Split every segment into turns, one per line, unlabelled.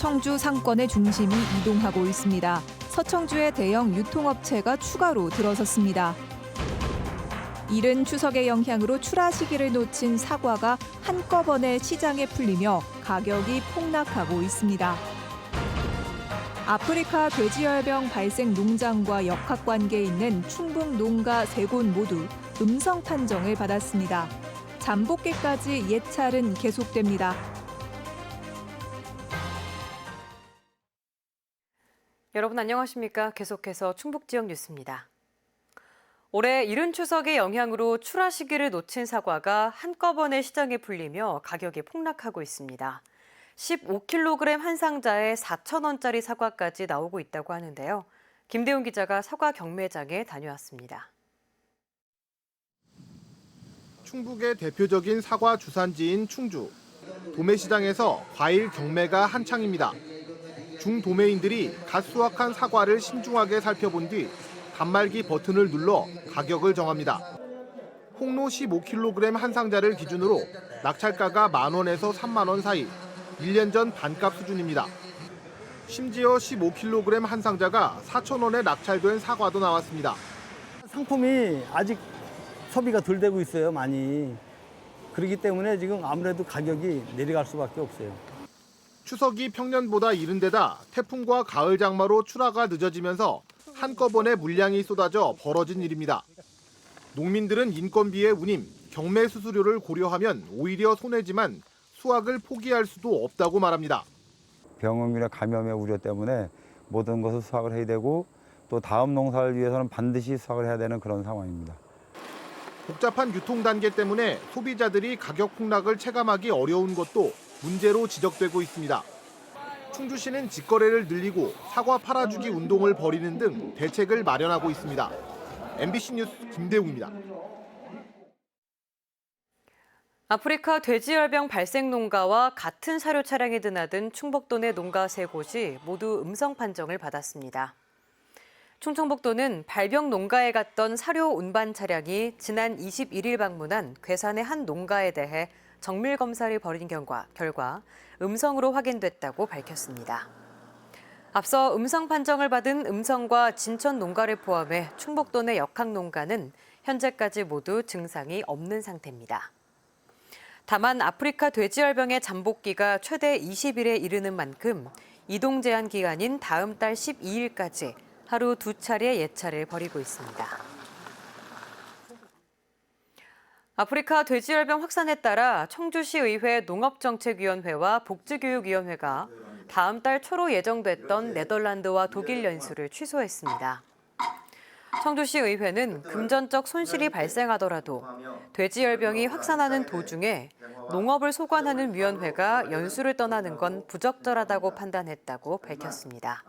서청주 상권의 중심이 이동하고 있습니다. 서청주에 대형 유통업체가 추가로 들어섰습니다. 이른 추석의 영향으로 출하 시기를 놓친 사과가 한꺼번에 시장에 풀리며 가격이 폭락하고 있습니다. 아프리카 돼지열병 발생 농장과 역학관계에 있는 충북 농가 3곳 모두 음성 판정을 받았습니다. 잠복기까지 예찰은 계속됩니다.
여러분 안녕하십니까? 계속해서 충북 지역 뉴스입니다. 올해 이른 추석의 영향으로 출하 시기를 놓친 사과가 한꺼번에 시장에 풀리며 가격이 폭락하고 있습니다. 15kg 한 상자에 4,000원짜리 사과까지 나오고 있다고 하는데요. 김대훈 기자가 사과 경매장에 다녀왔습니다.
충북의 대표적인 사과 주산지인 충주. 도매시장에서 과일 경매가 한창입니다. 중도매인들이 갓 수확한 사과를 신중하게 살펴본 뒤 단말기 버튼을 눌러 가격을 정합니다. 홍로 15kg 한 상자를 기준으로 낙찰가가 만원에서 3만 원 사이, 1년 전 반값 수준입니다. 심지어 15kg 한 상자가 4,000원에 낙찰된 사과도 나왔습니다.
상품이 아직 소비가 덜 되고 있어요, 많이. 그렇기 때문에 지금 아무래도 가격이 내려갈 수밖에 없어요.
추석이 평년보다 이른 데다 태풍과 가을 장마로 출하가 늦어지면서 한꺼번에 물량이 쏟아져 벌어진 일입니다. 농민들은 인건비의 운임, 경매 수수료를 고려하면 오히려 손해지만 수확을 포기할 수도 없다고 말합니다.
병음이나 감염의 우려 때문에 모든 것을 수확을 해야 되고 또 다음 농사를 위해서는 반드시 수확을 해야 되는 그런 상황입니다.
복잡한 유통 단계 때문에 소비자들이 가격 폭락을 체감하기 어려운 것도 문제로 지적되고 있습니다. 충주시는 직거래를 늘리고 사과 팔아주기 운동을 벌이는 등 대책을 마련하고 있습니다. MBC 뉴스 김대웅입니다.
아프리카 돼지열병 발생 농가와 같은 사료 차량이 드나든 충북도 내 농가 3곳이 모두 음성 판정을 받았습니다. 충청북도는 발병 농가에 갔던 사료 운반 차량이 지난 21일 방문한 괴산의 한 농가에 대해 정밀 검사를 벌인 결과 음성으로 확인됐다고 밝혔습니다. 앞서 음성 판정을 받은 음성과 진천 농가를 포함해 충북도 내 역학 농가는 현재까지 모두 증상이 없는 상태입니다. 다만 아프리카 돼지열병의 잠복기가 최대 20일에 이르는 만큼 이동 제한 기간인 다음 달 12일까지 하루 2차례 예찰을 벌이고 있습니다. 아프리카 돼지열병 확산에 따라 청주시의회 농업정책위원회와 복지교육위원회가 다음 달 초로 예정됐던 네덜란드와 독일 연수를 취소했습니다. 청주시의회는 금전적 손실이 발생하더라도 돼지열병이 확산하는 도중에 농업을 소관하는 위원회가 연수를 떠나는 건 부적절하다고 판단했다고 밝혔습니다.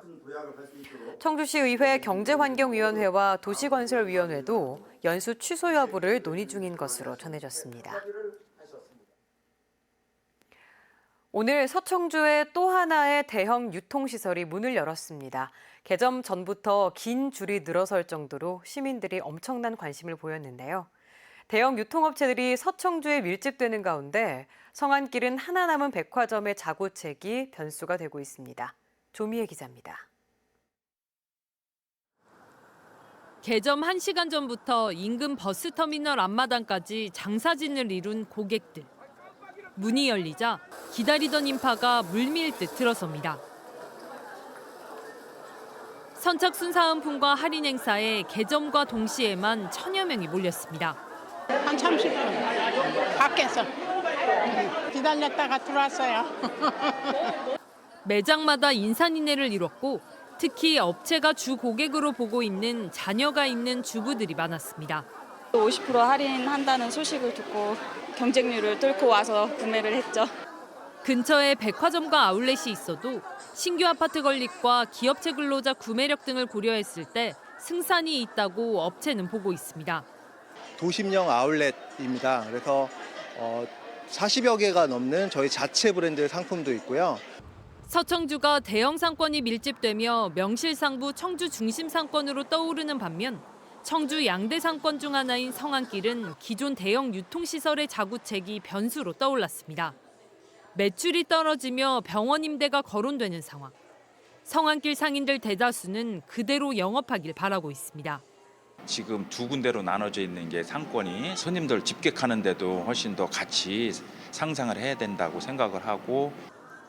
청주시의회 경제환경위원회와 도시건설위원회도 연수 취소 여부를 논의 중인 것으로 전해졌습니다. 오늘 서청주의 또 하나의 대형 유통시설이 문을 열었습니다. 개점 전부터 긴 줄이 늘어설 정도로 시민들이 엄청난 관심을 보였는데요. 대형 유통업체들이 서청주에 밀집되는 가운데 성안길은 하나 남은 백화점의 자구책이 변수가 되고 있습니다. 조미애 기자입니다.
개점 1시간 전부터 인근 버스터미널 앞마당까지 장사진을 이룬 고객들. 문이 열리자 기다리던 인파가 물밀듯 들어섭니다. 선착순 사은품과 할인 행사에 개점과 동시에만 1000여 명이 몰렸습니다.
한 30분 밖에서 기다렸다가 들어왔어요.
매장마다 인산인해를 이뤘고 특히 업체가 주 고객으로 보고 있는 자녀가 있는 주부들이 많았습니다.
50% 할인한다는 소식을 듣고 경쟁률을 뚫고 와서 구매를 했죠.
근처에 백화점과 아울렛이 있어도 신규 아파트 건립과 기업체 근로자 구매력 등을 고려했을 때 승산이 있다고 업체는 보고 있습니다.
도심형 아울렛입니다. 그래서 40여 개가 넘는 저희 자체 브랜드 상품도 있고요.
서청주가 대형 상권이 밀집되며 명실상부 청주 중심 상권으로 떠오르는 반면 청주 양대 상권 중 하나인 성안길은 기존 대형 유통시설의 자구책이 변수로 떠올랐습니다. 매출이 떨어지며 병원 임대가 거론되는 상황. 성안길 상인들 대다수는 그대로 영업하길 바라고 있습니다.
지금 두 군데로 나눠져 있는 게 상권이 손님들 집객하는데도 훨씬 더 같이 상상을 해야 된다고 생각을 하고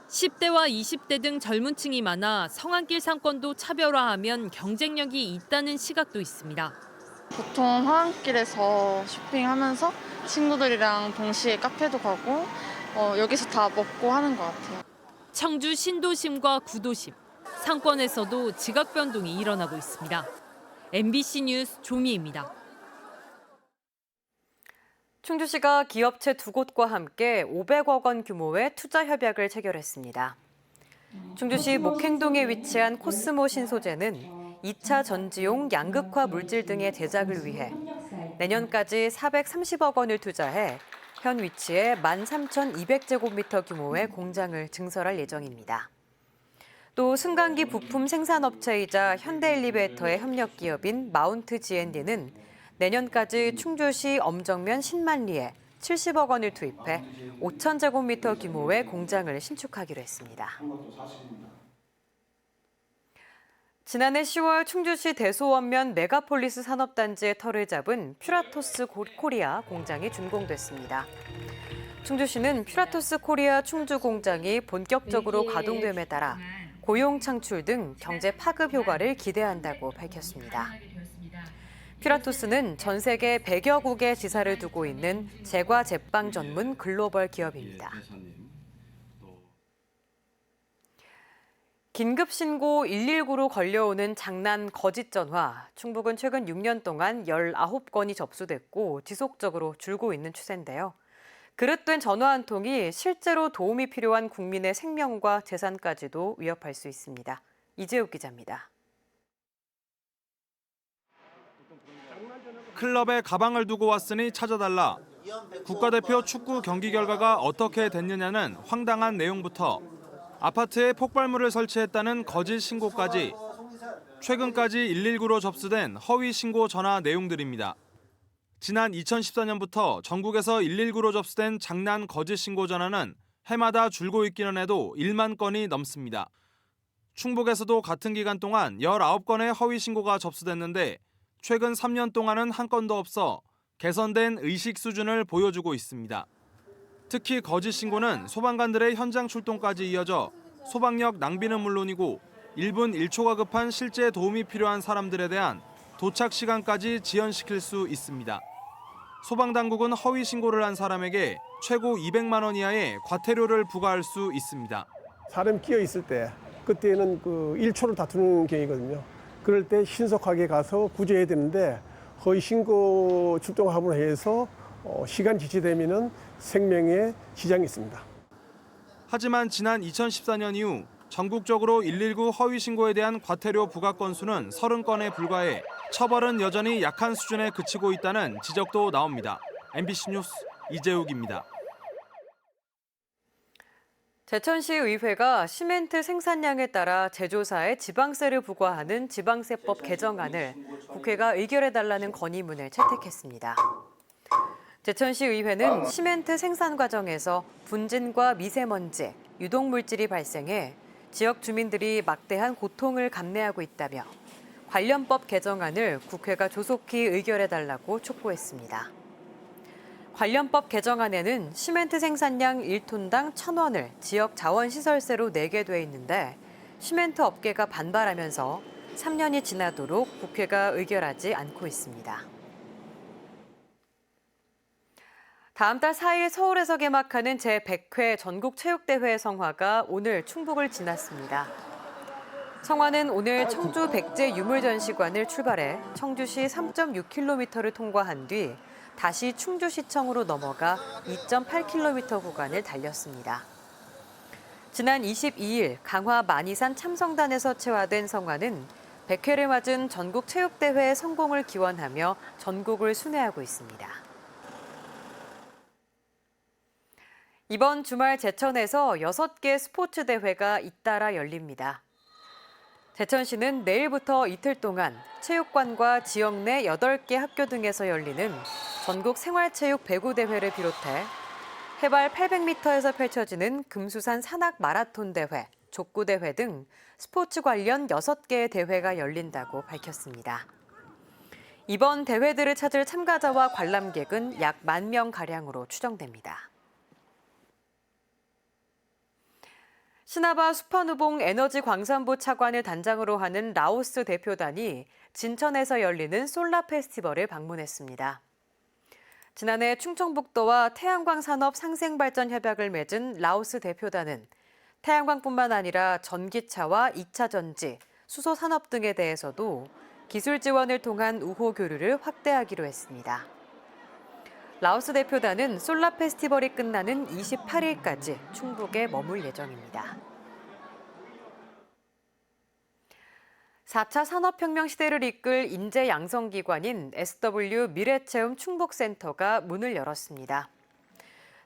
10대와 20대 등 젊은 층이 많아 성안길 상권도 차별화하면 경쟁력이 있다는 시각도 있습니다.
보통 화환길에서 쇼핑하면서 친구들이랑 동시에 카페도 가고 여기서 다 먹고 하는 것 같아요.
청주 신도심과 구도심, 상권에서도 지각 변동이 일어나고 있습니다. MBC 뉴스 조미입니다.
충주시가 기업체 두 곳과 함께 500억 원 규모의 투자 협약을 체결했습니다. 충주시 목행동에 위치한 코스모 신소재는 2차 전지용 양극화 물질 등의 제작을 위해 내년까지 430억 원을 투자해 현 위치에 13,200제곱미터 규모의 공장을 증설할 예정입니다. 또 승강기 부품 생산업체이자 현대엘리베이터의 협력 기업인 마운트 G&D는 내년까지 충주시 엄정면 신만리에 70억 원을 투입해 5,000제곱미터 규모의 공장을 신축하기로 했습니다. 지난해 10월 충주시 대소원면 메가폴리스 산업단지의 터를 잡은 퓨라토스 코리아 공장이 준공됐습니다. 충주시는 퓨라토스 코리아 충주 공장이 본격적으로 가동됨에 따라 고용 창출 등 경제 파급 효과를 기대한다고 밝혔습니다. 퓨라토스는 전 세계 100여 국에 지사를 두고 있는 제과 제빵 전문 글로벌 기업입니다. 긴급 신고 119로 걸려오는 장난 거짓 전화. 충북은 최근 6년 동안 19건이 접수됐고 지속적으로 줄고 있는 추세인데요. 그릇된 전화 한 통이 실제로 도움이 필요한 국민의 생명과 재산까지도 위협할 수 있습니다. 이재욱 기자입니다.
클럽에 가방을 두고 왔으니 찾아달라. 국가대표 축구 경기 결과가 어떻게 됐느냐는 황당한 내용부터 아파트에 폭발물을 설치했다는 거짓 신고까지 최근까지 119로 접수된 허위 신고 전화 내용들입니다. 지난 2014년부터 전국에서 119로 접수된 장난 거짓 신고 전화는 해마다 줄고 있기는 해도 1만 건이 넘습니다. 충북에서도 같은 기간 동안 19건의 허위 신고가 접수됐는데 최근 3년 동안은 한 건도 없어 개선된 의식 수준을 보여주고 있습니다. 특히 거짓 신고는 소방관들의 현장 출동까지 이어져 소방력 낭비는 물론이고 1분 1초가 급한 실제 도움이 필요한 사람들에 대한 도착 시간까지 지연시킬 수 있습니다. 소방당국은 허위 신고를 한 사람에게 최고 200만 원 이하의 과태료를 부과할 수 있습니다.
사람이 끼어 있을 때 그때는 1초를 다투는 경우거든요. 그럴 때 신속하게 가서 구조해야 되는데 허위 신고 출동함으로 해서 시간 지체되면은 생명에 지장이 있습니다.
하지만 지난 2014년 이후 전국적으로 119 허위 신고에 대한 과태료 부과 건수는 30건에 불과해 처벌은 여전히 약한 수준에 그치고 있다는 지적도 나옵니다. MBC 뉴스 이재욱입니다.
제천시의회가 시멘트 생산량에 따라 제조사에 지방세를 부과하는 지방세법 개정안을 국회가 의결해달라는 건의문을 채택했습니다. 제천시의회는 시멘트 생산 과정에서 분진과 미세먼지, 유독물질이 발생해 지역 주민들이 막대한 고통을 감내하고 있다며 관련법 개정안을 국회가 조속히 의결해달라고 촉구했습니다. 관련법 개정안에는 시멘트 생산량 1톤당 1,000원을 지역 자원시설세로 내게 돼 있는데 시멘트 업계가 반발하면서 3년이 지나도록 국회가 의결하지 않고 있습니다. 다음 달 4일 서울에서 개막하는 제100회 전국체육대회 성화가 오늘 충북을 지났습니다. 성화는 오늘 청주 백제 유물전시관을 출발해 청주시 3.6km를 통과한 뒤 다시 충주시청으로 넘어가 2.8km 구간을 달렸습니다. 지난 22일 강화 만이산 참성단에서 체화된 성화는 100회를 맞은 전국체육대회의 성공을 기원하며 전국을 순회하고 있습니다. 이번 주말 제천에서 6개 스포츠 대회가 잇따라 열립니다. 제천시는 내일부터 이틀 동안 체육관과 지역 내 8개 학교 등에서 열리는 전국 생활체육 배구대회를 비롯해 해발 800m에서 펼쳐지는 금수산 산악 마라톤 대회, 족구 대회 등 스포츠 관련 6개의 대회가 열린다고 밝혔습니다. 이번 대회들을 찾을 참가자와 관람객은 약 10,000명가량으로 추정됩니다. 신하바 수퍼누봉 에너지광산부 차관을 단장으로 하는 라오스 대표단이 진천에서 열리는 솔라 페스티벌을 방문했습니다. 지난해 충청북도와 태양광 산업 상생발전 협약을 맺은 라오스 대표단은 태양광뿐만 아니라 전기차와 2차 전지, 수소 산업 등에 대해서도 기술 지원을 통한 우호 교류를 확대하기로 했습니다. 라오스 대표단은 솔라 페스티벌이 끝나는 28일까지 충북에 머물 예정입니다. 4차 산업혁명 시대를 이끌 인재 양성기관인 SW 미래체험 충북센터가 문을 열었습니다.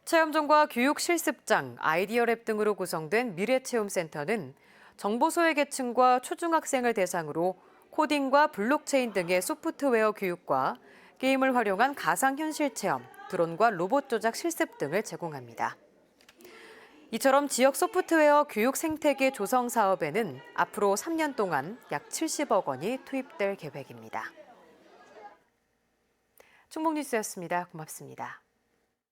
체험존과 교육 실습장, 아이디어랩 등으로 구성된 미래체험센터는 정보소외계층과 초중학생을 대상으로 코딩과 블록체인 등의 소프트웨어 교육과 게임을 활용한 가상현실 체험, 드론과 로봇 조작 실습 등을 제공합니다. 이처럼 지역 소프트웨어 교육 생태계 조성 사업에는 앞으로 3년 동안 약 70억 원이 투입될 계획입니다. 충북뉴스였습니다. 고맙습니다.